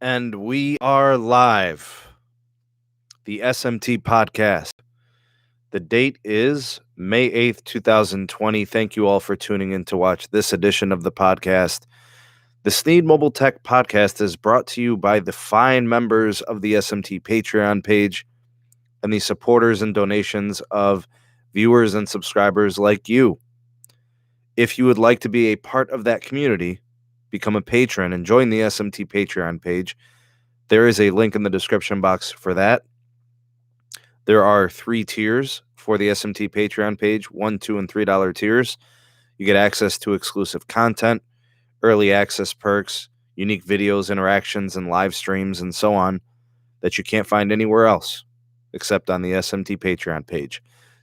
And we are live. The SMT Podcast. The date is May 8th, 2020. Thank you all for tuning in to watch this edition of the podcast. The Sneed Mobile Tech Podcast is brought to you by the fine members of the SMT Patreon page and the supporters and donations of viewers and subscribers like you. If you would like to be a part of that community, become a patron and join the SMT Patreon page. There is a link in the description box for that. There are 3 tiers for the SMT Patreon page, $1, $2, and $3 tiers. You get access to exclusive content, early access perks, unique videos, interactions, and live streams, and so on that you can't find anywhere else except on the SMT Patreon page.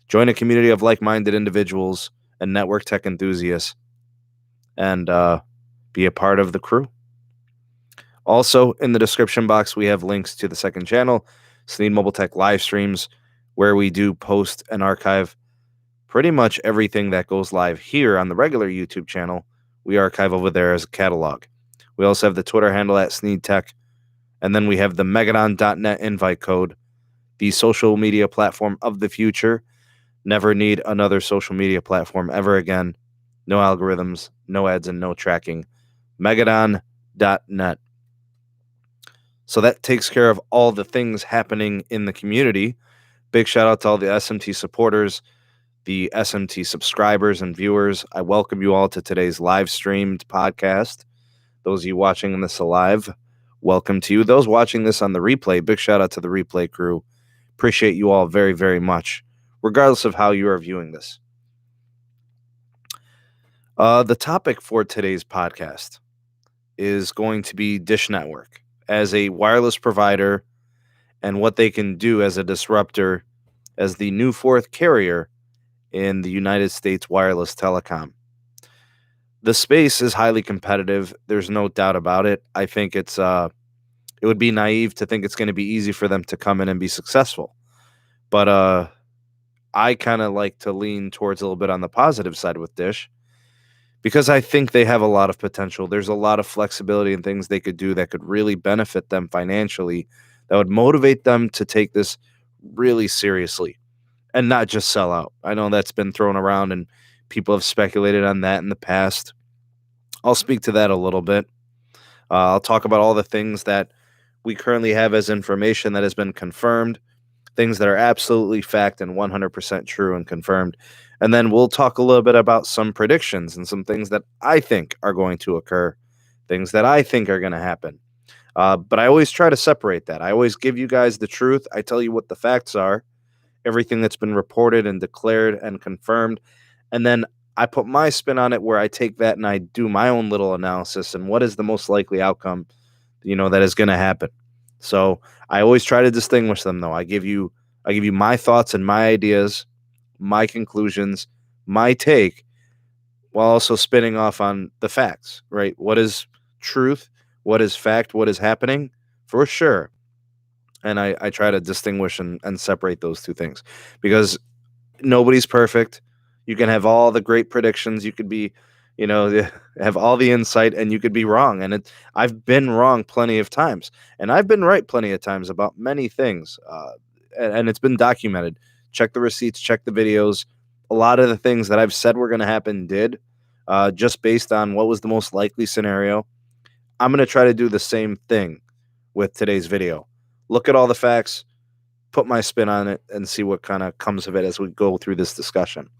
Join a community of like-minded individuals and network tech enthusiasts and be a part of the crew. Also, in the description box, we have links to the second channel, Sneed Mobile Tech live streams, where we do post and archive pretty much everything that goes live here on the regular YouTube channel. We archive over there as a catalog. We also have the Twitter handle at Sneed Tech, and then we have the Megadon.net invite code, the social media platform of the future. Never need another social media platform ever again. No algorithms, no ads, and no tracking. Megadon.net. So that takes care of all the things happening in the community. Big shout out to all the SMT supporters, the SMT subscribers and viewers. I welcome you all to today's live streamed podcast. Those of you watching this live, welcome to you. Those watching this on the replay, big shout out to the replay crew. Appreciate you all very, very much, regardless of how you are viewing this. The topic for today's podcast is going to be Dish Network as a wireless provider and what they can do as a disruptor as the new 4th carrier in the United States wireless telecom. The space is highly competitive. There's no doubt about it. I think it would be naive to think it's going to be easy for them to come in and be successful. But I kind of like to lean towards a little bit on the positive side with Dish, because I think they have a lot of potential. There's a lot of flexibility and things they could do that could really benefit them financially, that would motivate them to take this really seriously and not just sell out. I know that's been thrown around and people have speculated on that in the past. I'll speak to that a little bit. I'll talk about all the things that we currently have as information that has been confirmed, things that are absolutely fact and 100% true and confirmed. And then we'll talk a little bit about some predictions and some things that I think are going to occur, things that I think are going to happen. But I always try to separate that. I always give you guys the truth. I tell you what the facts are, everything that's been reported and declared and confirmed. And then I put my spin on it, where I take that and I do my own little analysis and what is the most likely outcome, that is going to happen. So I always try to distinguish them, though. I give you my thoughts and my ideas, my conclusions, my take, while also spinning off on the facts, right? What is truth? What is fact? What is happening? For sure. And I try to distinguish and separate those two things, because nobody's perfect. You can have all the great predictions. You could be, have all the insight, and you could be wrong. And I've been wrong plenty of times, and I've been right plenty of times about many things. And it's been documented. Check the receipts, check the videos. A lot of the things that I've said were going to happen did, just based on what was the most likely scenario. I'm going to try to do the same thing with today's video. Look at all the facts, put my spin on it, and see what kind of comes of it as we go through this discussion.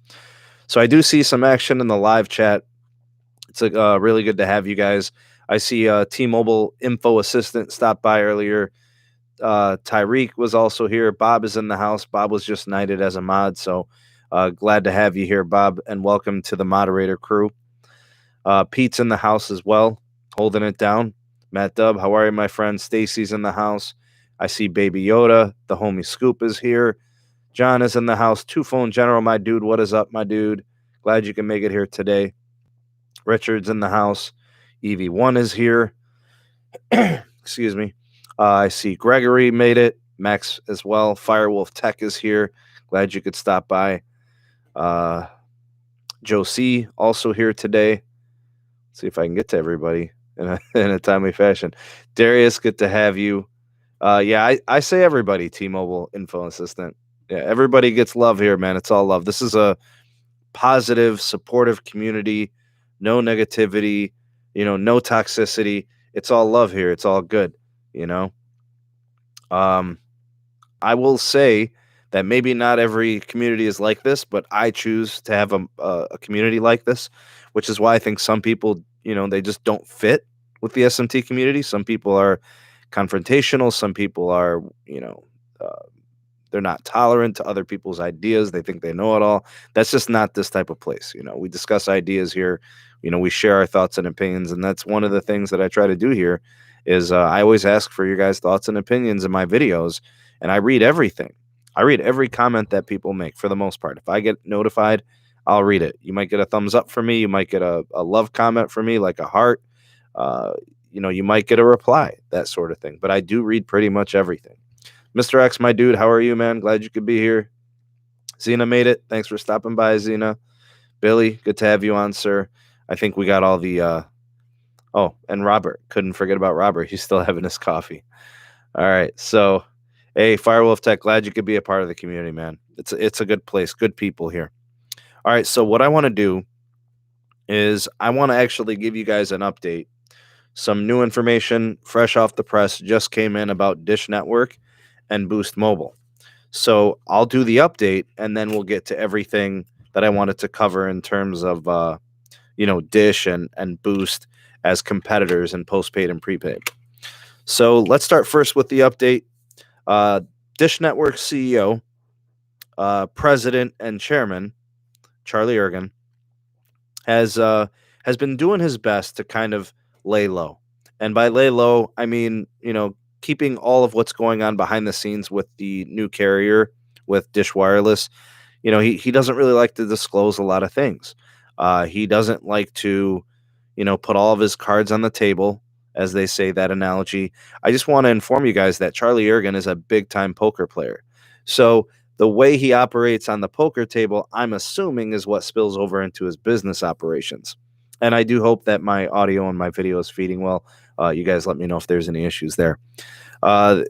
So I do see some action in the live chat. It's really good to have you guys. I see T-Mobile info assistant stopped by earlier. Tyreek was also here. Bob is in the house. Bob was just knighted as a mod, so glad to have you here, Bob, and welcome to the moderator crew. Pete's in the house as well, holding it down. Matt Dub, how are you, my friend? Stacy's in the house. I see Baby Yoda. The homie Scoop is here. John is in the house. Two Phone General, my dude. What is up, my dude? Glad you can make it here today. Richard's in the house. EV1 is here. Excuse me. I see Gregory made it. Max as well. Firewolf Tech is here. Glad you could stop by. Joe C. also here today. Let's see if I can get to everybody. in a timely fashion. Darius, good to have you. Yeah, I say everybody T-Mobile Info Assistant. Yeah, everybody gets love here, man. It's all love. This is a positive, supportive community. No negativity, no toxicity. It's all love here. It's all good, you know. Um, I will say that maybe not every community is like this, but I choose to have a community like this, which is why I think some people, they just don't fit with the SMT community. Some people are confrontational. Some people are, uh, they're not tolerant to other people's ideas. They think they know it all. That's just not this type of place. We discuss ideas here. We share our thoughts and opinions, and that's one of the things that I try to do here. Is I always ask for your guys' thoughts and opinions in my videos, and I read everything. I read every comment that people make for the most part. If I get notified, I'll read it. You might get a thumbs up from me. You might get a love comment from me, like a heart. Uh, you might get a reply, that sort of thing. But I do read pretty much everything. Mr. X, my dude, how are you, man? Glad you could be here. Zena made it. Thanks for stopping by, Zena. Billy, good to have you on, sir. I think we got all the oh, and Robert. Couldn't forget about Robert. He's still having his coffee. All right. So, hey, Firewolf Tech, glad you could be a part of the community, man. It's a good place, good people here. All right. So what I want to do is I want to actually give you guys an update. Some new information fresh off the press just came in about Dish Network and Boost Mobile. So I'll do the update, and then we'll get to everything that I wanted to cover in terms of, Dish and Boost as competitors in postpaid and prepaid. So let's start first with the update. Dish Network CEO, President and Chairman, Charlie Ergen, has been doing his best to kind of lay low. And by lay low, I mean, keeping all of what's going on behind the scenes with the new carrier, with Dish Wireless. He doesn't really like to disclose a lot of things. He doesn't like to, put all of his cards on the table, as they say, that analogy. I just want to inform you guys that Charlie Ergen is a big-time poker player. So the way he operates on the poker table, I'm assuming, is what spills over into his business operations. And I do hope that my audio and my video is feeding well. You guys let me know if there's any issues there. A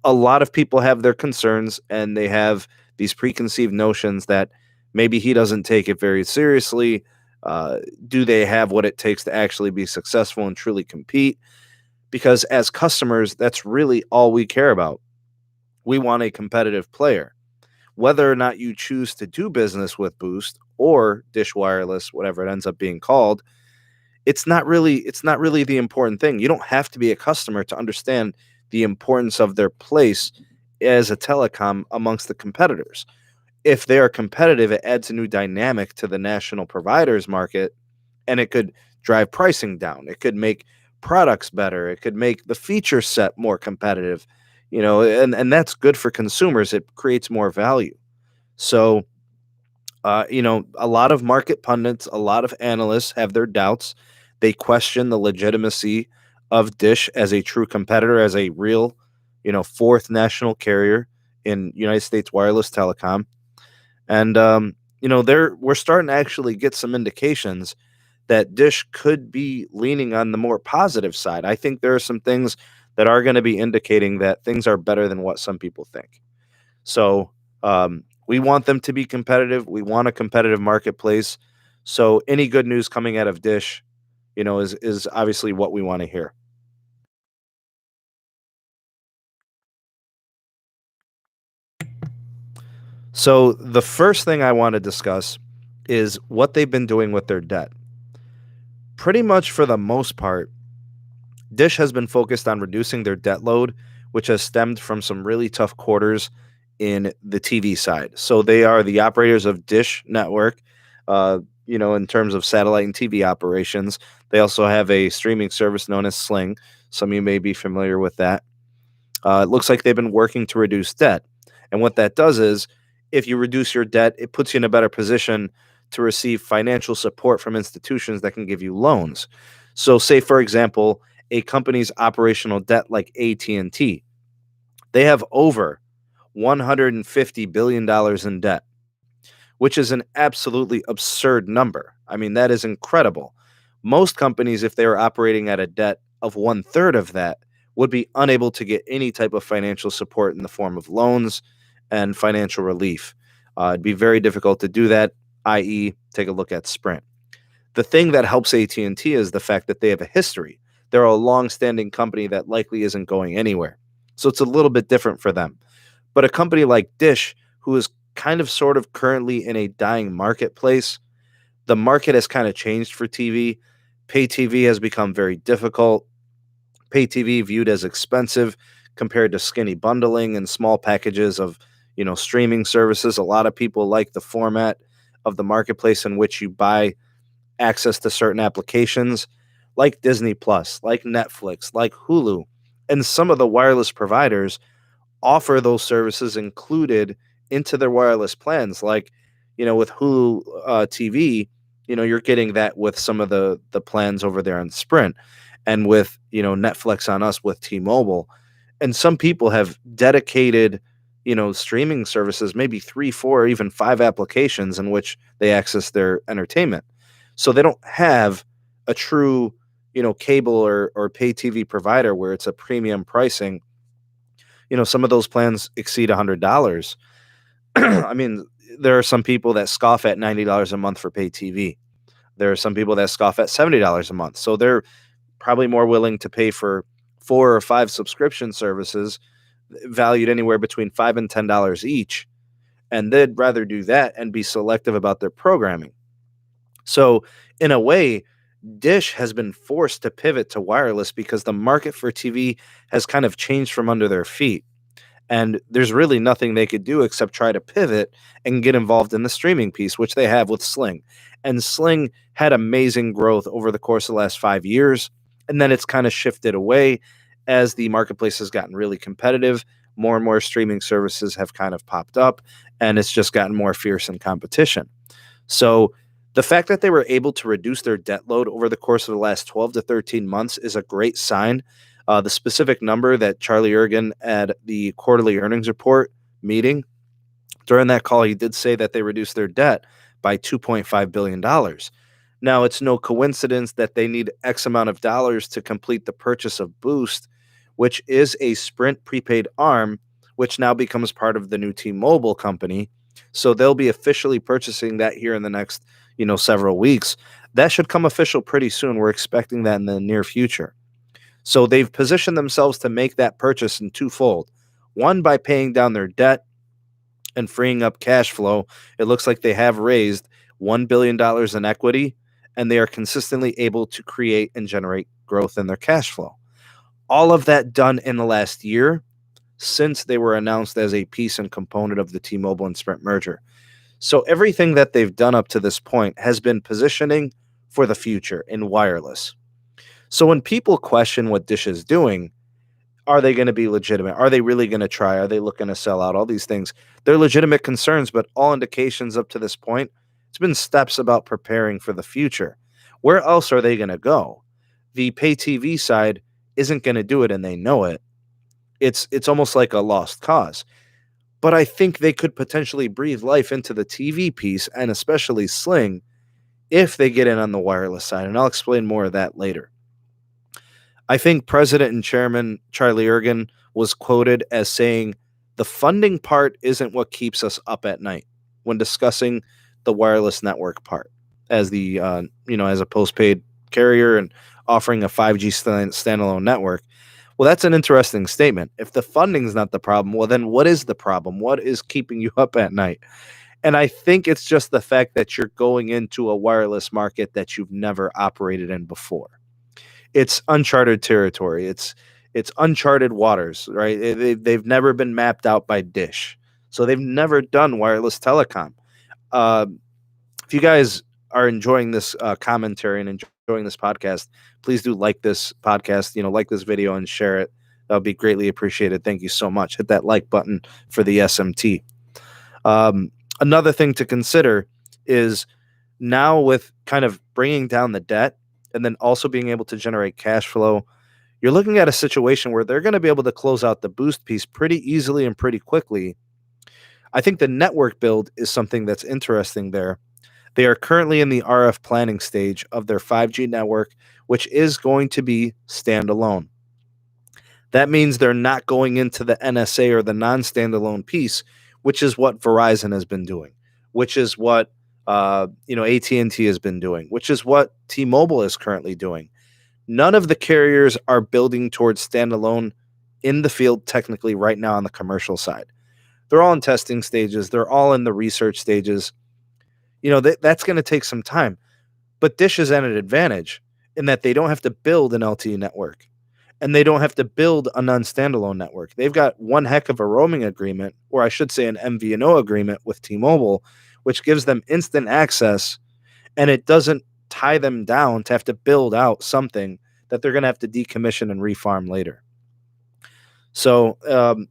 lot of people have their concerns, and they have these preconceived notions that maybe he doesn't take it very seriously. Do they have what it takes to actually be successful and truly compete? Because as customers, that's really all we care about. We want a competitive player. Whether or not you choose to do business with Boost or Dish Wireless, whatever it ends up being called, it's not really the important thing. You don't have to be a customer to understand the importance of their place as a telecom amongst the competitors. If they are competitive, it adds a new dynamic to the national providers market, and it could drive pricing down. It could make products better. It could make the feature set more competitive, and that's good for consumers. It creates more value. So, a lot of market pundits, a lot of analysts have their doubts. They question the legitimacy of Dish as a true competitor, as a real, fourth national carrier in United States wireless telecom. And, we're starting to actually get some indications that Dish could be leaning on the more positive side. I think there are some things that are going to be indicating that things are better than what some people think. So we want them to be competitive. We want a competitive marketplace. So any good news coming out of Dish, is obviously what we want to hear. So the first thing I want to discuss is what they've been doing with their debt. Pretty much for the most part, Dish has been focused on reducing their debt load, which has stemmed from some really tough quarters in the TV side. So they are the operators of Dish Network, in terms of satellite and TV operations. They also have a streaming service known as Sling. Some of you may be familiar with that. It looks like they've been working to reduce debt. And what that does is, if you reduce your debt, it puts you in a better position to receive financial support from institutions that can give you loans. So say, for example, a company's operational debt like AT&T, they have over $150 billion in debt, which is an absolutely absurd number. I mean, that is incredible. Most companies, if they were operating at a debt of 1/3 of that, would be unable to get any type of financial support in the form of loans and financial relief. It'd be very difficult to do that, i.e., take a look at Sprint. The thing that helps AT&T is the fact that they have a history. They're a long-standing company that likely isn't going anywhere. So it's a little bit different for them. But a company like Dish, who is kind of sort of currently in a dying marketplace, the market has kind of changed for TV. Pay TV has become very difficult. Pay TV viewed as expensive compared to skinny bundling and small packages of, streaming services. A lot of people like the format of the marketplace in which you buy access to certain applications like Disney Plus, like Netflix, like Hulu, and some of the wireless providers offer those services included into their wireless plans. Like, with Hulu TV, you're getting that with some of the plans over there on Sprint, and with Netflix on Us with T-Mobile. And some people have dedicated streaming services, maybe 3, 4, or even 5 applications in which they access their entertainment. So they don't have a true cable or pay TV provider where it's a premium pricing. Some of those plans exceed $100. I mean, there are some people that scoff at $90 a month for pay TV. There are some people that scoff at $70 a month. So they're probably more willing to pay for 4 or 5 subscription services valued anywhere between $5 and $10 each. And they'd rather do that and be selective about their programming. So in a way, Dish has been forced to pivot to wireless because the market for TV has kind of changed from under their feet. And there's really nothing they could do except try to pivot and get involved in the streaming piece, which they have with Sling. And Sling had amazing growth over the course of the last 5 years. And then it's kind of shifted away as the marketplace has gotten really competitive. More and more streaming services have kind of popped up, and it's just gotten more fierce in competition. So the fact that they were able to reduce their debt load over the course of the last 12 to 13 months is a great sign. The specific number that Charlie Ergen at the quarterly earnings report meeting, during that call, he did say that they reduced their debt by $2.5 billion. Now, it's no coincidence that they need X amount of dollars to complete the purchase of Boost, which is a Sprint prepaid arm, which now becomes part of the new T-Mobile company. So they'll be officially purchasing that here in the next, several weeks. That should come official pretty soon. We're expecting that in the near future. So they've positioned themselves to make that purchase in twofold. One, by paying down their debt and freeing up cash flow. It looks like they have raised $1 billion in equity, and they are consistently able to create and generate growth in their cash flow. All of that done in the last year since they were announced as a piece and component of the T-Mobile and Sprint merger. So everything that they've done up to this point has been positioning for the future in wireless. So when people question what Dish is doing, are they going to be legitimate? Are they really going to try? Are they looking to sell out? All these things. They're legitimate concerns, but all indications up to this point, it's been steps about preparing for the future. Where else are they going to go? The pay TV side isn't going to do it, and they know it. It's almost like a lost cause. But I think they could potentially breathe life into the TV piece, and especially Sling, if they get in on the wireless side. And I'll explain more of that later. I think President and Chairman Charlie Ergen was quoted as saying, the funding part isn't what keeps us up at night when discussing the wireless network part as the, as a postpaid carrier and offering a 5G standalone network. Well, that's an interesting statement. If the funding's not the problem, well, then what is the problem? What is keeping you up at night? And I think it's just the fact that you're going into a wireless market that you've never operated in before. It's uncharted territory. It's uncharted waters, right? They've never been mapped out by Dish. So they've never done wireless telecom. If you guys are enjoying this commentary and enjoying this podcast, please do like this podcast, like this video and share it. That would be greatly appreciated. Thank you so much. Hit that like button for the SMT. Another thing to consider is now with kind of bringing down the debt and then also being able to generate cash flow, you're looking at a situation where they're going to be able to close out the Boost piece pretty easily and pretty quickly. I think the network build is something that's interesting there. They are currently in the RF planning stage of their 5G network, which is going to be standalone. That means they're not going into the NSA or the non-standalone piece, which is what Verizon has been doing, which is what AT&T has been doing, which is what T-Mobile is currently doing. None of the carriers are building towards standalone in the field technically right now on the commercial side. They're all in testing stages. They're all in the research stages. That's going to take some time. But Dish is at an advantage in that they don't have to build an LTE network and they don't have to build a non-standalone network. They've got one heck of a roaming agreement, or I should say an MVNO agreement with T-Mobile, which gives them instant access, and it doesn't tie them down to have to build out something that they're going to have to decommission and refarm later. So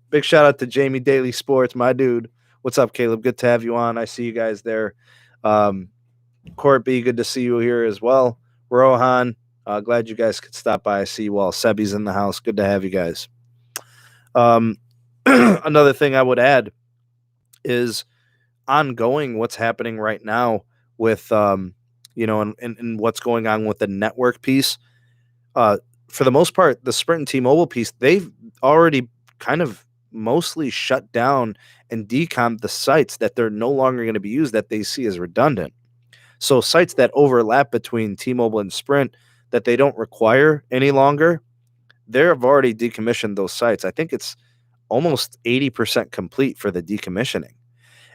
big shout out to Jamie Daily Sports, my dude. What's up, Caleb? Good to have you on. I see you guys there. Court B, good to see you here as well. Rohan, glad you guys could stop by. I see you all. Sebi's in the house. Good to have you guys. Another thing I would add is ongoing what's happening right now with, and what's going on with the network piece. For the most part, the Sprint and T-Mobile piece, they've already kind of mostly shut down and decommed the sites that they're no longer going to be used that they see as redundant. So sites that overlap between T-Mobile and Sprint that they don't require any longer, they've already decommissioned those sites. I think it's almost 80% complete for the decommissioning.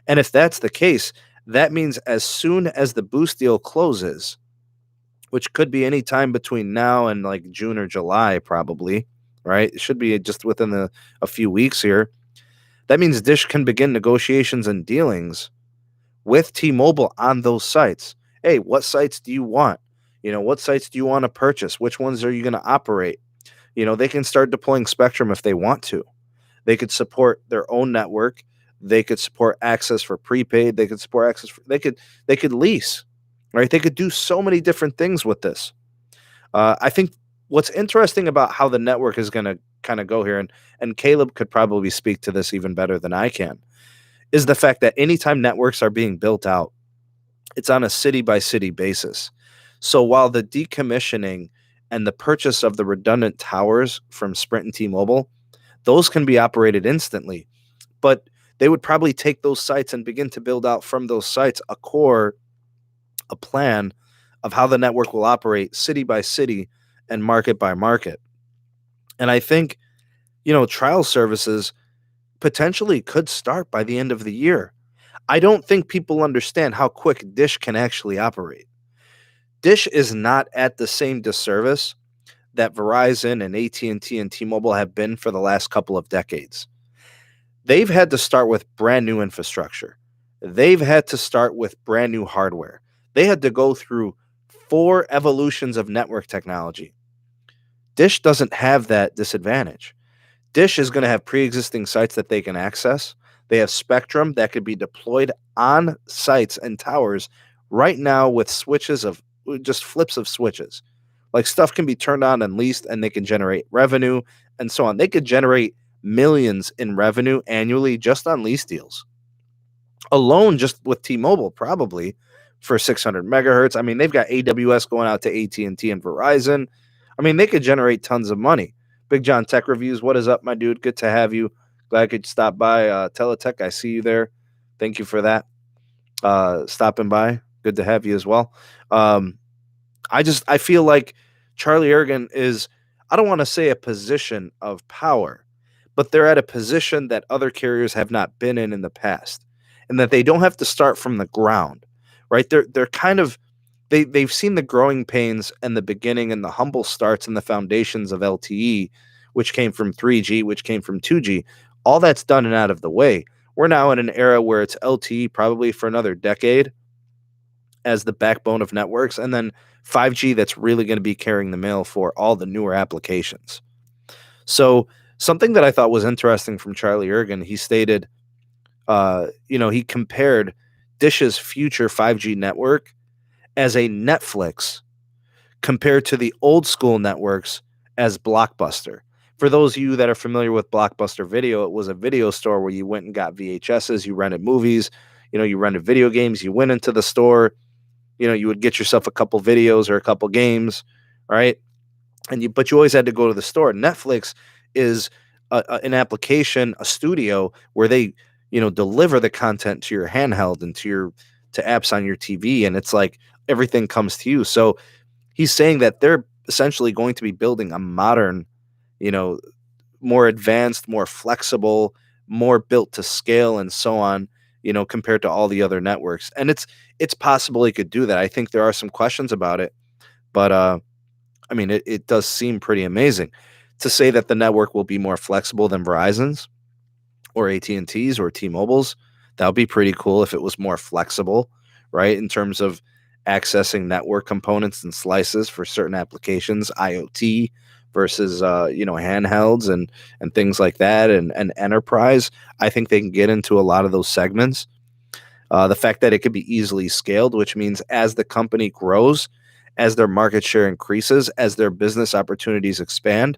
And if that's the case, that means as soon as the Boost deal closes, which could be any time between now and like June or July, probably, right? It should be just within a few weeks here. That means Dish can begin negotiations and dealings with T-Mobile on those sites. Hey, what sites do you want? What sites do you want to purchase? Which ones are you going to operate? They can start deploying spectrum if they want to. They could support their own network. They could support access for prepaid. They could support access for, they could lease, right? They could do so many different things with this. I think what's interesting about how the network is going to kind of go here, and Caleb could probably speak to this even better than I can, is the fact that anytime networks are being built out, it's on a city-by-city basis. So while the decommissioning and the purchase of the redundant towers from Sprint and T-Mobile, those can be operated instantly. But they would probably take those sites and begin to build out from those sites a plan of how the network will operate city by city and market by market. And I think, trial services potentially could start by the end of the year. I don't think people understand how quick Dish can actually operate. Dish is not at the same disservice that Verizon and AT&T and T-Mobile have been for the last couple of decades. They've had to start with brand new infrastructure. They've had to start with brand new hardware. They had to go through 4 evolutions of network technology. Dish doesn't have that disadvantage. Dish is going to have pre-existing sites that they can access. They have spectrum that could be deployed on sites and towers right now with switches of just flips of switches. Like stuff can be turned on and leased and they can generate revenue and so on. They could generate millions in revenue annually just on lease deals. Alone just with T-Mobile probably for 600 megahertz. I mean, they've got AWS going out to AT&T and Verizon. I mean, they could generate tons of money. Big John Tech Reviews, what is up, my dude? Good to have you. Glad I could stop by. Teletech, I see you there. Thank you for that. Stopping by. Good to have you as well. I feel like Charlie Ergen is, I don't want to say a position of power, but they're at a position that other carriers have not been in the past, and that they don't have to start from the ground, right? They're kind of, they've seen the growing pains and the beginning and the humble starts and the foundations of LTE, which came from 3G, which came from 2G. All that's done and out of the way. We're now in an era where it's LTE probably for another decade as the backbone of networks, and then 5G that's really going to be carrying the mail for all the newer applications. So something that I thought was interesting from Charlie Ergen, he stated, he compared Dish's future 5G network as a Netflix compared to the old school networks as Blockbuster. For those of you that are familiar with Blockbuster Video, it was a video store where you went and got VHSs, you rented movies, you rented video games, you went into the store, you would get yourself a couple videos or a couple games, right? But you always had to go to the store. Netflix is an application, a studio where they, deliver the content to your handheld and to apps on your TV, and it's like everything comes to you. So he's saying that they're essentially going to be building a modern, you know, more advanced, more flexible, more built to scale and so on, compared to all the other networks. And it's possible he could do that. I think there are some questions about it, but I mean, it does seem pretty amazing to say that the network will be more flexible than Verizon's or AT&T's or T-Mobile's. That would be pretty cool if it was more flexible, right? In terms of accessing network components and slices for certain applications, IoT versus handhelds and things like that, and enterprise. I think they can get into a lot of those segments. The fact that it could be easily scaled, which means as the company grows, as their market share increases, as their business opportunities expand,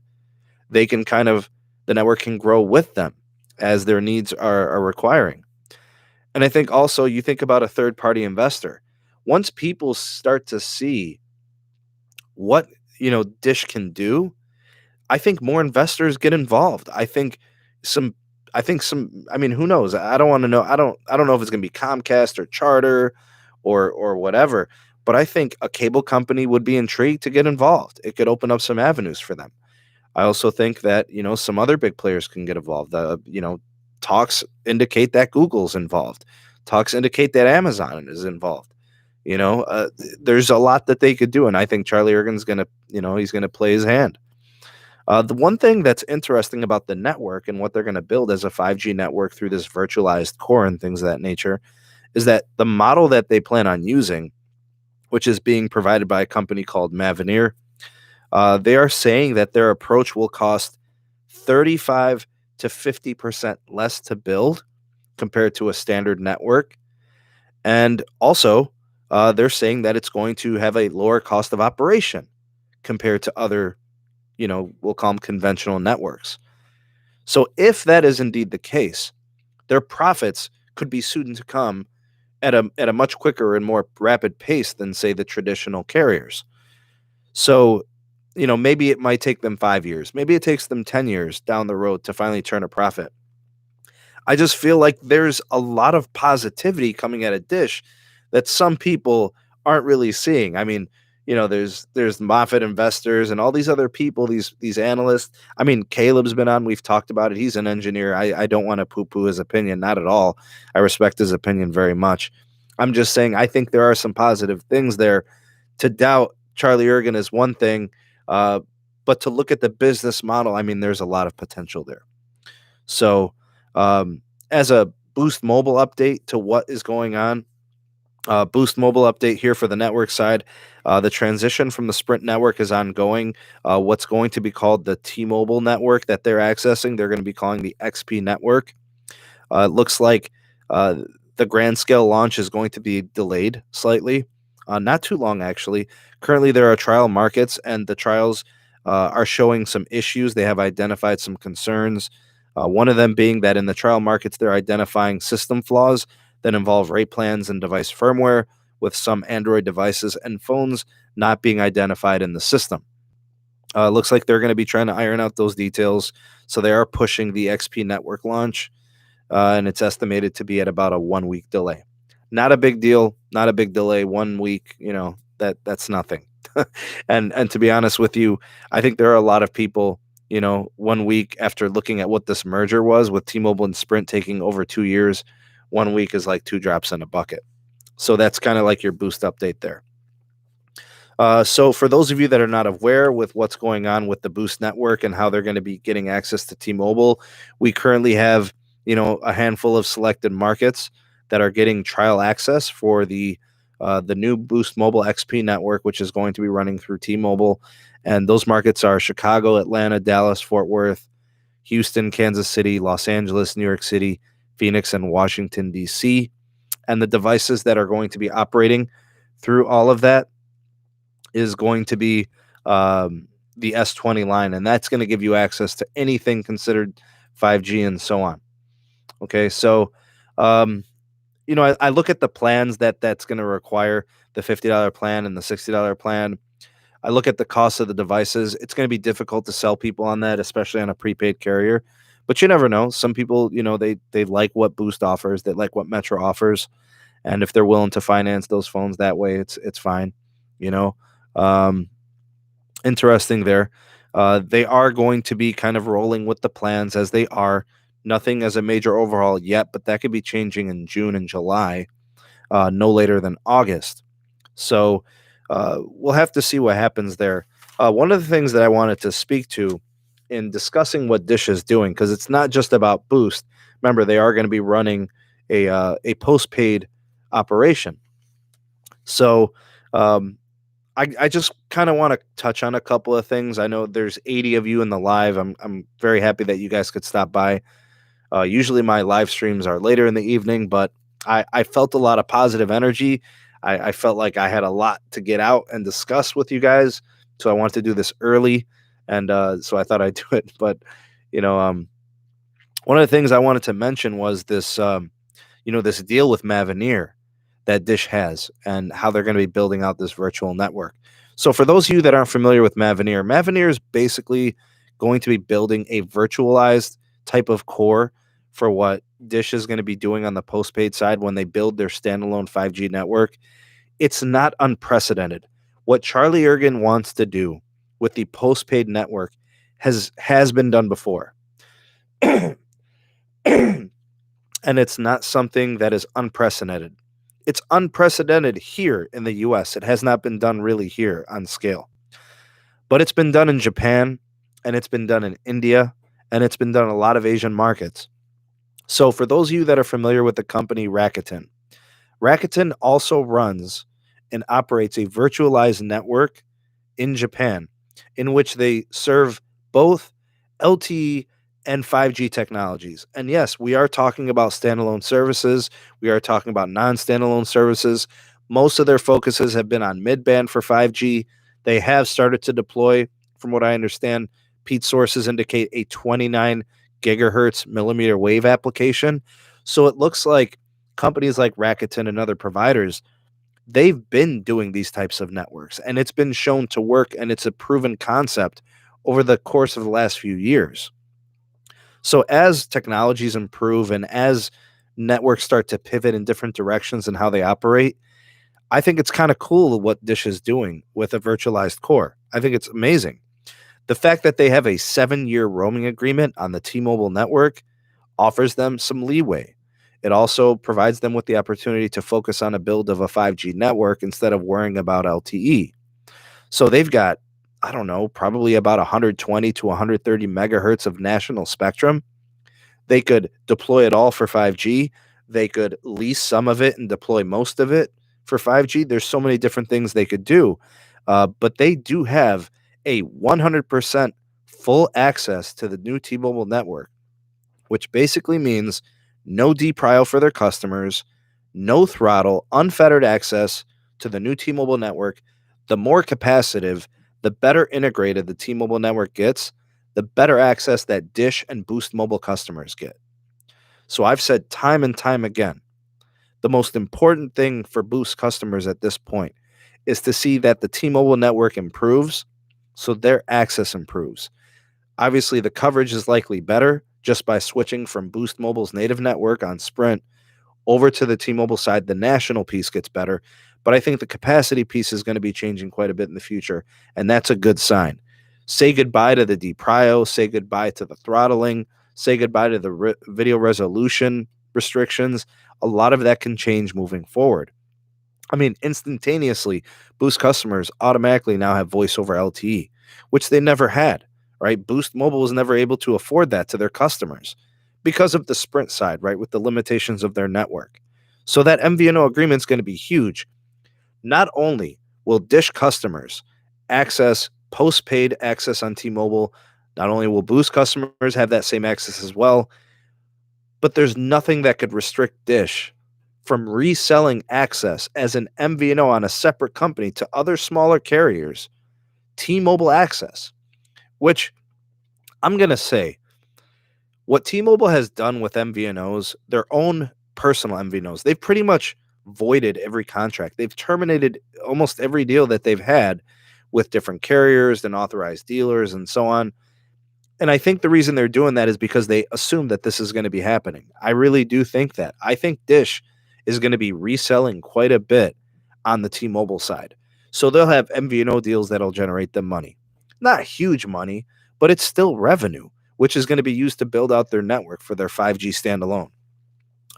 the network can grow with them as their needs are requiring. And I think also you think about a third party investor. Once people start to see what, Dish can do, I think more investors get involved. Some I mean, who knows? I don't want to know. I don't know if it's going to be Comcast or Charter or whatever, but I think a cable company would be intrigued to get involved. It could open up some avenues for them. I also think that, some other big players can get involved. Talks indicate that Google's involved. Talks indicate that Amazon is involved. There's a lot that they could do, and I think Charlie Ergen's gonna, he's gonna play his hand. The one thing that's interesting about the network and what they're going to build as a 5G network through this virtualized core and things of that nature is that the model that they plan on using, which is being provided by a company called Mavenir, they are saying that their approach will cost 35 to 50% less to build compared to a standard network. And also, they're saying that it's going to have a lower cost of operation compared to other, we'll call them conventional networks. So if that is indeed the case, their profits could be soon to come at a much quicker and more rapid pace than, say, the traditional carriers. So, maybe it might take them 5 years. Maybe it takes them 10 years down the road to finally turn a profit. I just feel like there's a lot of positivity coming at a Dish that some people aren't really seeing. I mean, there's Moffett investors and all these other people, these analysts. I mean, Caleb's been on. We've talked about it. He's an engineer. I don't want to poo-poo his opinion, not at all. I respect his opinion very much. I'm just saying I think there are some positive things there. To doubt Charlie Ergen is one thing, but to look at the business model, I mean, there's a lot of potential there. So, as a Boost Mobile update to what is going on, Boost Mobile update here for the network side. The transition from the Sprint network is ongoing. What's going to be called the T-Mobile network that they're accessing, they're going to be calling the XP network. It looks like the grand scale launch is going to be delayed slightly. Not too long, actually. Currently, there are trial markets, and the trials are showing some issues. They have identified some concerns. One of them being that in the trial markets, they're identifying system flaws that involve rate plans and device firmware, with some Android devices and phones not being identified in the system. Looks like they're going to be trying to iron out those details. So they are pushing the XP network launch, and it's estimated to be at about a 1 week delay. Not a big deal, not a big delay. 1 week, that's nothing. and to be honest with you, I think there are a lot of people, 1 week after looking at what this merger was with T-Mobile and Sprint taking over 2 years, 1 week is like 2 drops in a bucket. So that's kind of like your Boost update there. So for those of you that are not aware with what's going on with the Boost network and how they're going to be getting access to T-Mobile, we currently have, a handful of selected markets that are getting trial access for the new Boost Mobile XP network, which is going to be running through T-Mobile. And those markets are Chicago, Atlanta, Dallas, Fort Worth, Houston, Kansas City, Los Angeles, New York City, Phoenix, and Washington, D.C. And the devices that are going to be operating through all of that is going to be the S20 line, and that's going to give you access to anything considered 5G and so on. Okay, so I look at the plans that's going to require. the $50 plan and the $60 plan. I look at the cost of the devices. It's going to be difficult to sell people on that, especially on a prepaid carrier. But you never know. Some people, they like what Boost offers. They like what Metro offers. And if they're willing to finance those phones that way, it's fine. You know, um, Interesting there. They are going to be kind of rolling with the plans as they are. Nothing as a major overhaul yet, but that could be changing in June and July, no later than August. So we'll have to see what happens there. One of the things that I wanted to speak to in discussing what Dish is doing, because it's not just about Boost. Remember, they are going to be running a postpaid operation. So I just kind of want to touch on a couple of things. I know there's 80 of you in the live. I'm very happy that you guys could stop by. Usually my live streams are later in the evening, but I felt a lot of positive energy. I felt like I had a lot to get out and discuss with you guys, so I wanted to do this early, and so I thought I'd do it. But one of the things I wanted to mention was this, this deal with Mavenir that Dish has, and how they're going to be building out this virtual network. So for those of you that aren't familiar with Mavenir, Mavenir is basically going to be building a virtualized type of core for what Dish is going to be doing on the postpaid side when they build their standalone 5G network. It's not unprecedented. What Charlie Ergen wants to do with the postpaid network has been done before. And it's not something that is unprecedented. It's unprecedented here in the US. It has not been done really here on scale. But it's been done in Japan, and it's been done in India, and it's been done in a lot of Asian markets. So for those of you that are familiar with the company Rakuten also runs and operates a virtualized network in Japan, in which they serve both LTE and 5G technologies. And yes, we are talking about standalone services. We are talking about non-standalone services. Most of their focuses have been on mid-band for 5G. They have started to deploy, from what I understand, Pete sources indicate a 29 gigahertz millimeter wave application. So it looks like companies like Rakuten and other providers, they've been doing these types of networks, and it's been shown to work, and it's a proven concept over the course of the last few years. So as technologies improve and as networks start to pivot in different directions and how they operate, I think it's kind of cool what Dish is doing with a virtualized core. I think it's amazing. The fact that they have a 7-year roaming agreement on the T-Mobile network offers them some leeway. It also provides them with the opportunity to focus on a build of a 5G network instead of worrying about LTE. So they've got, I don't know, probably about 120 to 130 megahertz of national spectrum. They could deploy it all for 5G. They could lease some of it and deploy most of it for 5G. There's so many different things they could do. But they do have a 100% full access to the new T-Mobile network, which basically means no DPRIO for their customers, no throttle, unfettered access to the new T-Mobile network. The more capacitive, the better integrated the T-Mobile network gets, the better access that Dish and Boost Mobile customers get. So I've said time and time again, the most important thing for Boost customers at this point is to see that the T-Mobile network improves so their access improves. Obviously, the coverage is likely better just by switching from Boost Mobile's native network on Sprint over to the T-Mobile side. The national piece gets better, but I think the capacity piece is going to be changing quite a bit in the future, and that's a good sign. Say goodbye to the DPRIO, say goodbye to the throttling, say goodbye to the video resolution restrictions. A lot of that can change moving forward. I mean, instantaneously, Boost customers automatically now have voice over LTE, which they never had, right? Boost Mobile was never able to afford that to their customers because of the Sprint side, right, with the limitations of their network. So that MVNO agreement is going to be huge. Not only will Dish customers access postpaid access on T-Mobile, not only will Boost customers have that same access as well, but there's nothing that could restrict Dish from reselling access as an MVNO on a separate company to other smaller carriers, T-Mobile access, which I'm going to say, what T-Mobile has done with MVNOs, their own personal MVNOs, they've pretty much voided every contract. They've terminated almost every deal that they've had with different carriers and authorized dealers and so on. And I think the reason they're doing that is because they assume that this is going to be happening. I really do think that. I think Dish is going to be reselling quite a bit on the T-Mobile side. So they'll have MVNO deals that'll generate them money. Not huge money, but it's still revenue, which is going to be used to build out their network for their 5G standalone.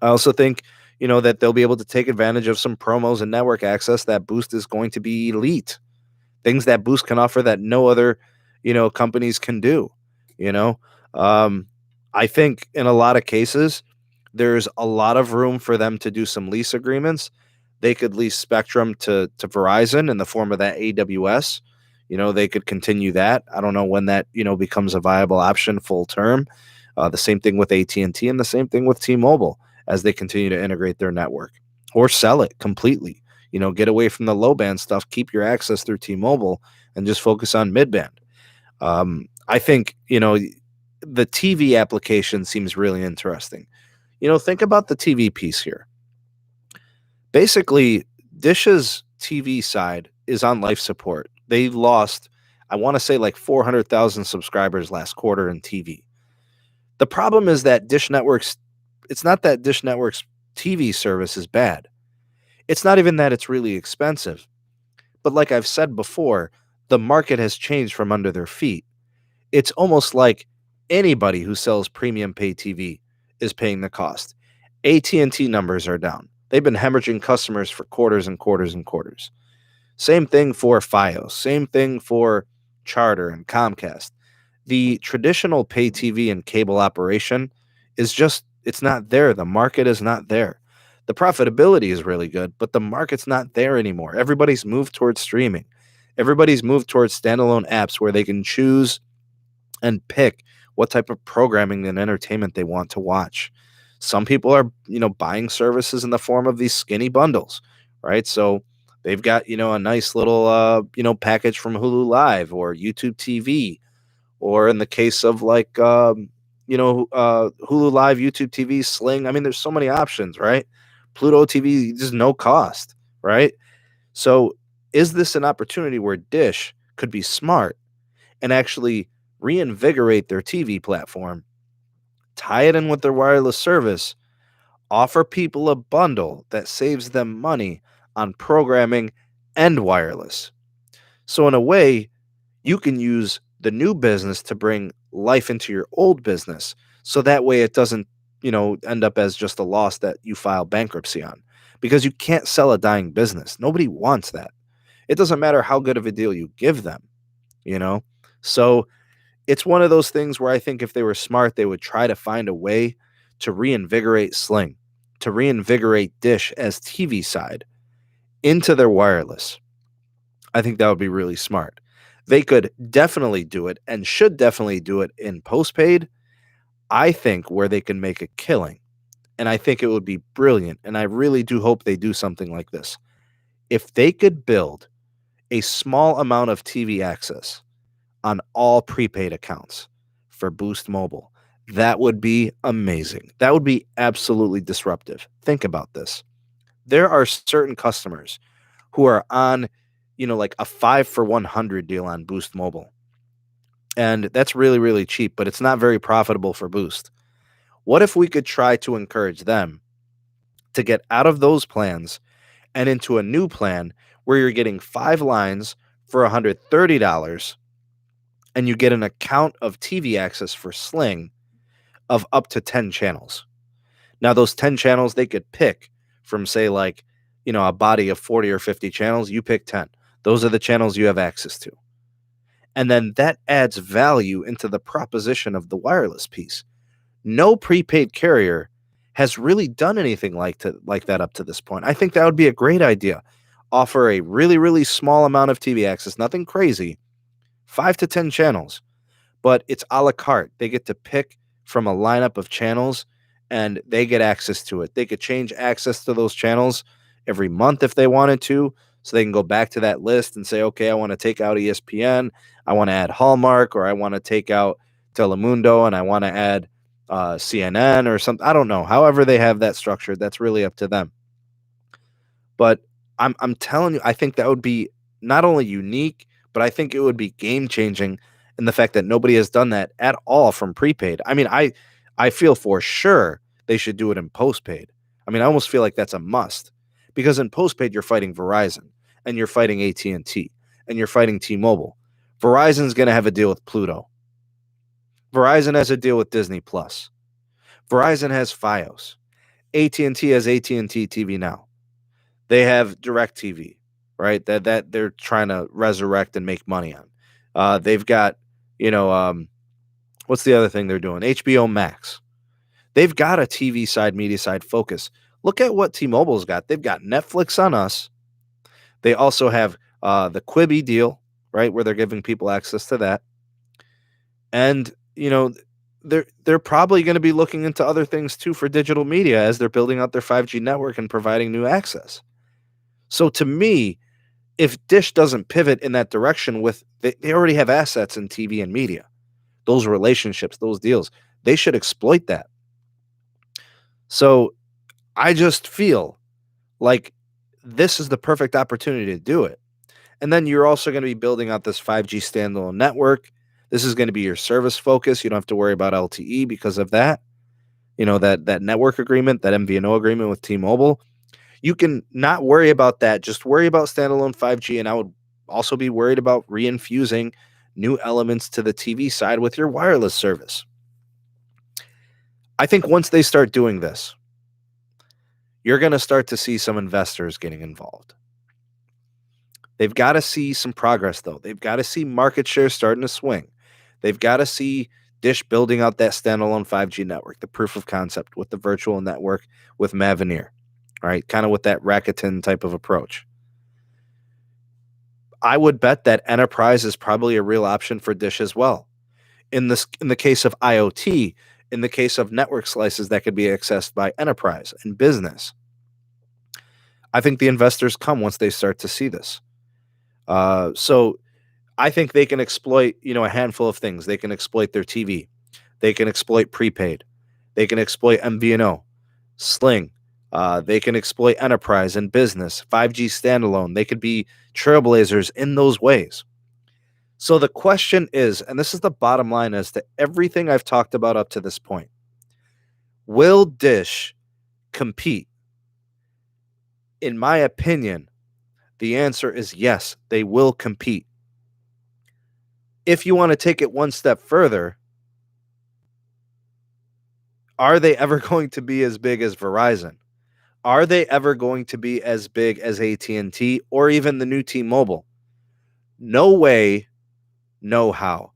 I also think, that they'll be able to take advantage of some promos and network access that Boost is going to be elite. Things that Boost can offer that no other, companies can do. I think in a lot of cases, there's a lot of room for them to do some lease agreements. They could lease spectrum to Verizon in the form of that AWS. They could continue that. I don't know when that, becomes a viable option full term. The same thing with AT&T and the same thing with T-Mobile as they continue to integrate their network, or sell it completely. Get away from the low band stuff, keep your access through T-Mobile and just focus on mid band. I think, the TV application seems really interesting. Think about the TV piece here. Basically, Dish's TV side is on life support. They lost, I want to say, like 400,000 subscribers last quarter in TV. The problem is that it's not that Dish Network's TV service is bad. It's not even that it's really expensive. But like I've said before, the market has changed from under their feet. It's almost like anybody who sells premium pay TV is paying the cost. AT&T numbers are down. They've been hemorrhaging customers for quarters and quarters and quarters. Same thing for Feye. Same thing for Charter and Comcast. The traditional pay TV and cable operation is just, it's not there. The market is not there. The profitability is really good, but the market's not there anymore. Everybody's moved towards streaming. Everybody's moved towards standalone apps where they can choose and pick what type of programming and entertainment they want to watch. Some people are, buying services in the form of these skinny bundles, right? So they've got, a nice little, package from Hulu Live or YouTube TV, or in the case of like, Hulu Live, YouTube TV, Sling. I mean, there's so many options, right? Pluto TV, just no cost, right? So is this an opportunity where Dish could be smart and actually reinvigorate their TV platform, tie it in with their wireless service, offer people a bundle that saves them money on programming and wireless? So in a way, you can use the new business to bring life into your old business. So that way it doesn't, end up as just a loss that you file bankruptcy on, because you can't sell a dying business. Nobody wants that. It doesn't matter how good of a deal you give them, So it's one of those things where I think if they were smart, they would try to find a way to reinvigorate Sling, to reinvigorate Dish as TV side into their wireless. I think that would be really smart. They could definitely do it and should definitely do it in postpaid. I think where they can make a killing, and I think it would be brilliant, and I really do hope they do something like this. If they could build a small amount of TV access on all prepaid accounts for Boost Mobile, that would be amazing. That would be absolutely disruptive. Think about this. There are certain customers who are on, like a 5 for 100 deal on Boost Mobile. And that's really, really cheap, but it's not very profitable for Boost. What if we could try to encourage them to get out of those plans and into a new plan where you're getting 5 lines for $130 and you get an account of TV access for Sling of up to 10 channels. Now, those 10 channels, they could pick from, say, like, a body of 40 or 50 channels. You pick 10. Those are the channels you have access to. And then that adds value into the proposition of the wireless piece. No prepaid carrier has really done anything like that up to this point. I think that would be a great idea. Offer a really, really small amount of TV access, nothing crazy, 5 to 10 channels, but it's a la carte. They get to pick from a lineup of channels and they get access to it. They could change access to those channels every month if they wanted to. So they can go back to that list and say, okay, I want to take out ESPN, I want to add Hallmark, or I want to take out Telemundo and I want to add CNN or something. I don't know. However they have that structured, that's really up to them. But I'm telling you, I think that would be not only unique, but I think it would be game changing in the fact that nobody has done that at all from prepaid. I mean, I feel for sure they should do it in postpaid. I mean, I almost feel like that's a must because in postpaid you're fighting Verizon and you're fighting AT&T and you're fighting T-Mobile. Verizon's going to have a deal with Pluto. Verizon has a deal with Disney Plus. Verizon has Fios. AT&T has AT&T TV Now. They have DirecTV, right? That they're trying to resurrect and make money on. They've got, what's the other thing they're doing? HBO Max. They've got a TV side, media side focus. Look at what T-Mobile's got. They've got Netflix on us. They also have the Quibi deal, right, where they're giving people access to that. And, they're probably going to be looking into other things too for digital media as they're building out their 5G network and providing new access. So to me, if Dish doesn't pivot in that direction they already have assets in TV and media, those relationships, those deals, they should exploit that. So I just feel like this is the perfect opportunity to do it. And then you're also going to be building out this 5G standalone network. This is going to be your service focus. You don't have to worry about LTE because of that. That network agreement, that MVNO agreement with T-Mobile. You can not worry about that. Just worry about standalone 5G. And I would also be worried about reinfusing new elements to the TV side with your wireless service. I think once they start doing this, you're going to start to see some investors getting involved. They've got to see some progress, though. They've got to see market share starting to swing. They've got to see Dish building out that standalone 5G network, the proof of concept with the virtual network with Mavenir, right? Kind of with that Rakuten type of approach. I would bet that enterprise is probably a real option for Dish as well. In the case of IoT, in the case of network slices that could be accessed by enterprise and business. I think the investors come once they start to see this. So I think they can exploit, a handful of things. They can exploit their TV. They can exploit prepaid. They can exploit MVNO, Sling. They can exploit enterprise and business, 5G standalone. They could be trailblazers in those ways. So the question is, and this is the bottom line as to everything I've talked about up to this point, will Dish compete? In my opinion, the answer is yes, they will compete. If you want to take it one step further, are they ever going to be as big as Verizon? Are they ever going to be as big as AT&T or even the new T-Mobile? No way, no how.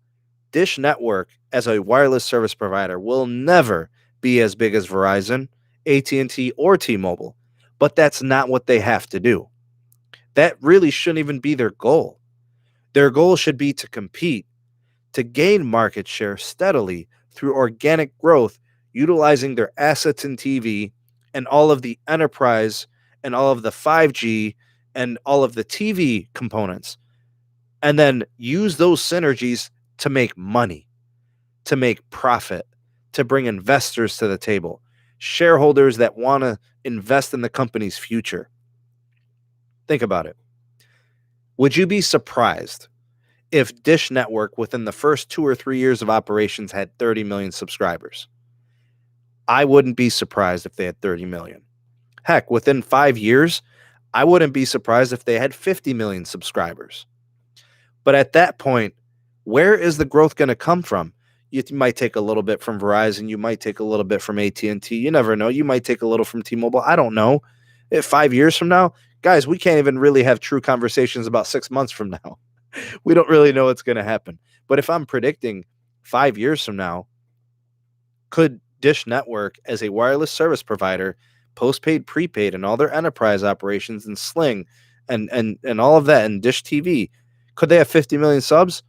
Dish Network as a wireless service provider will never be as big as Verizon, AT&T, or T-Mobile. But that's not what they have to do. That really shouldn't even be their goal. Their goal should be to compete, to gain market share steadily through organic growth, utilizing their assets in TV and all of the enterprise and all of the 5G and all of the TV components, and then use those synergies to make money, to make profit, to bring investors to the table, shareholders that want to invest in the company's future. Think about it. Would you be surprised if Dish Network within the first 2 or 3 years of operations had 30 million subscribers? I wouldn't be surprised if they had 30 million. Heck, within 5 years, I wouldn't be surprised if they had 50 million subscribers. But at that point, where is the growth going to come from? You might take a little bit from Verizon. You might take a little bit from AT&T. You never know. You might take a little from T-Mobile. I don't know. 5 years from now, guys, we can't even really have true conversations about 6 months from now. We don't really know what's going to happen. But if I'm predicting 5 years from now, could Dish Network as a wireless service provider, postpaid, prepaid, and all their enterprise operations and Sling and all of that and Dish TV, could they have 50 million subs?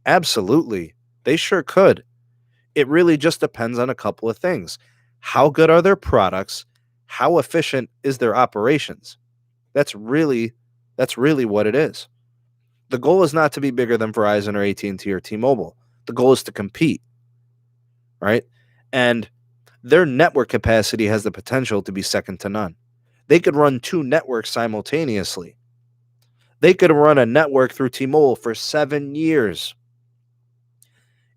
Absolutely. They sure could. It really just depends on a couple of things. How good are their products? How efficient is their operations? That's really what it is. The goal is not to be bigger than Verizon or AT&T or T-Mobile. The goal is to compete, right? And their network capacity has the potential to be second to none. They could run two networks simultaneously. They could run a network through T-Mobile for 7 years.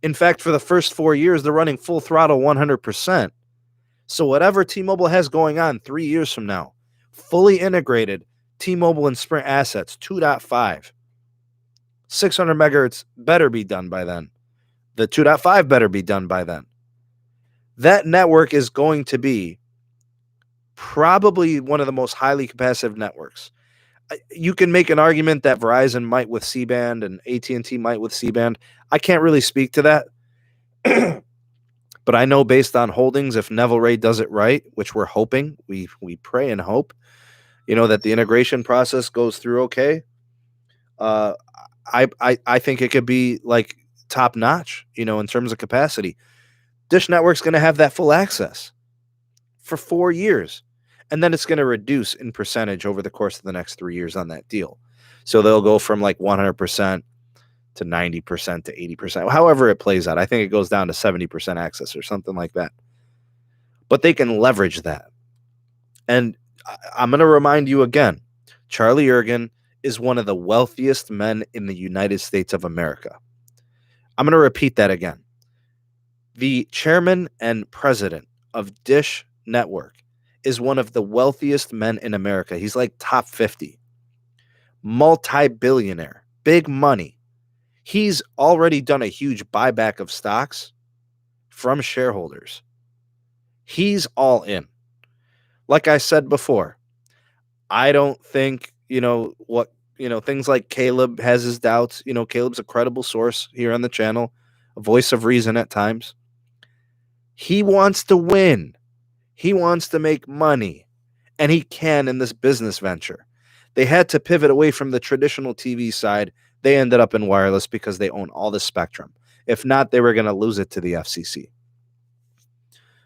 In fact, for the first 4 years, they're running full throttle 100%. So whatever T-Mobile has going on 3 years from now, fully integrated T-Mobile and Sprint assets, 2.5, 600 megahertz better be done by then. The 2.5 better be done by then. That network is going to be probably one of the most highly capacitive networks. You can make an argument that Verizon might with C-band and AT&T might with C-band. I can't really speak to that. But I know based on holdings, if Neville Ray does it right, which we're hoping, we pray and hope, that the integration process goes through okay. I think it could be like top notch, in terms of capacity. Dish Network's going to have that full access for 4 years. And then it's going to reduce in percentage over the course of the next 3 years on that deal. So they'll go from like 100% to 90% to 80%, however it plays out. I think it goes down to 70% access or something like that. But they can leverage that. And I'm going to remind you again, Charlie Ergen is one of the wealthiest men in the United States of America. I'm going to repeat that again. The chairman and president of Dish Network is one of the wealthiest men in America. He's like top 50. Multi-billionaire. Big money. He's already done a huge buyback of stocks from shareholders. He's all in. Like I said before, I don't think, things like Caleb has his doubts. Caleb's a credible source here on the channel, a voice of reason at times. He wants to win. He wants to make money, and he can in this business venture. They had to pivot away from the traditional TV side. They ended up in wireless because they own all the spectrum. If not, they were going to lose it to the FCC.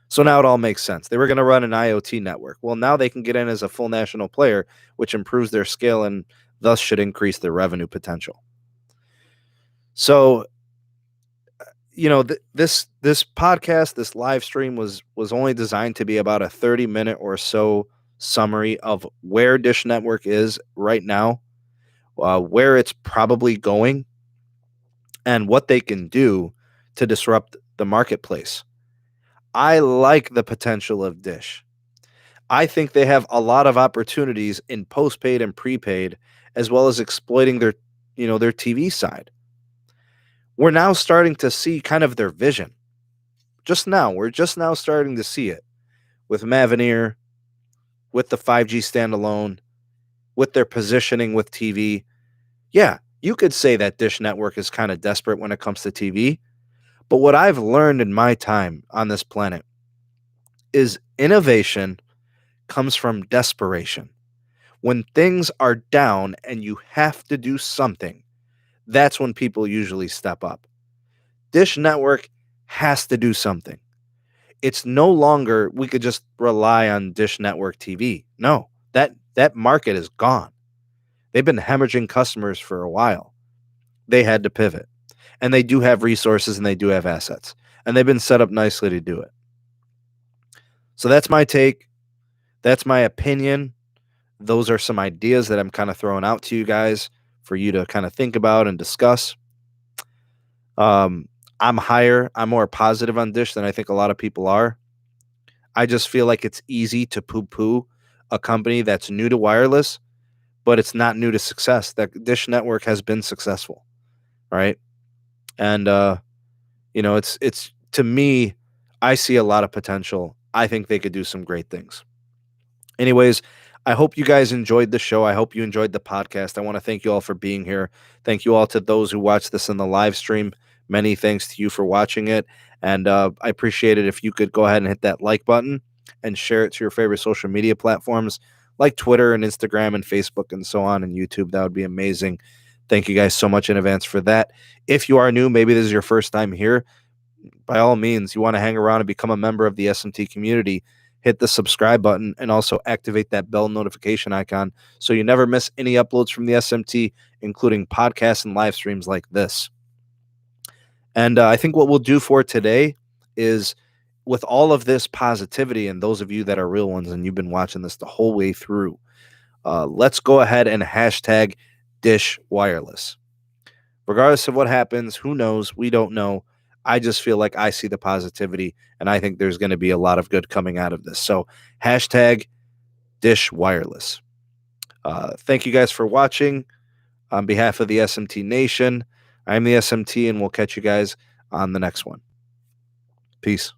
So now it all makes sense. They were going to run an IoT network. Well, now they can get in as a full national player, which improves their scale and thus should increase their revenue potential. So, this podcast, this live stream was only designed to be about a 30-minute or so summary of where Dish Network is right now, where it's probably going, and what they can do to disrupt the marketplace. I like the potential of Dish. I think they have a lot of opportunities in postpaid and prepaid, as well as exploiting their TV side. We're now starting to see kind of their vision. We're just now starting to see it with Mavenir, with the 5G standalone, with their positioning with TV. Yeah, you could say that Dish Network is kind of desperate when it comes to TV. But what I've learned in my time on this planet is innovation comes from desperation. When things are down and you have to do something, that's when people usually step up. Dish Network has to do something. It's no longer we could just rely on Dish Network TV. No, that market is gone. They've been hemorrhaging customers for a while. They had to pivot. And they do have resources and they do have assets. And they've been set up nicely to do it. So that's my take. That's my opinion. Those are some ideas that I'm kind of throwing out to you guys for you to kind of think about and discuss. I'm more positive on Dish than I think a lot of people are. I just feel like it's easy to poo-poo a company that's new to wireless, but it's not new to success. That Dish Network has been successful, right? And it's to me, I see a lot of potential. I think they could do some great things. Anyways, I hope you guys enjoyed the show. I hope you enjoyed the podcast. I want to thank you all for being here. Thank you all to those who watched this in the live stream. Many thanks to you for watching it. And I appreciate it if you could go ahead and hit that like button and share it to your favorite social media platforms like Twitter and Instagram and Facebook and so on, and YouTube. That would be amazing. Thank you guys so much in advance for that. If you are new, maybe this is your first time here, by all means, you want to hang around and become a member of the SMT community, hit the subscribe button and also activate that bell notification icon so you never miss any uploads from the SMT, including podcasts and live streams like this. And I think what we'll do for today is with all of this positivity, and those of you that are real ones and you've been watching this the whole way through, let's go ahead and hashtag Dish Wireless. Regardless of what happens, who knows? We don't know. I just feel like I see the positivity, and I think there's going to be a lot of good coming out of this. So hashtag Dish Wireless. Thank you guys for watching. On behalf of the SMT Nation, I'm the SMT, and we'll catch you guys on the next one. Peace.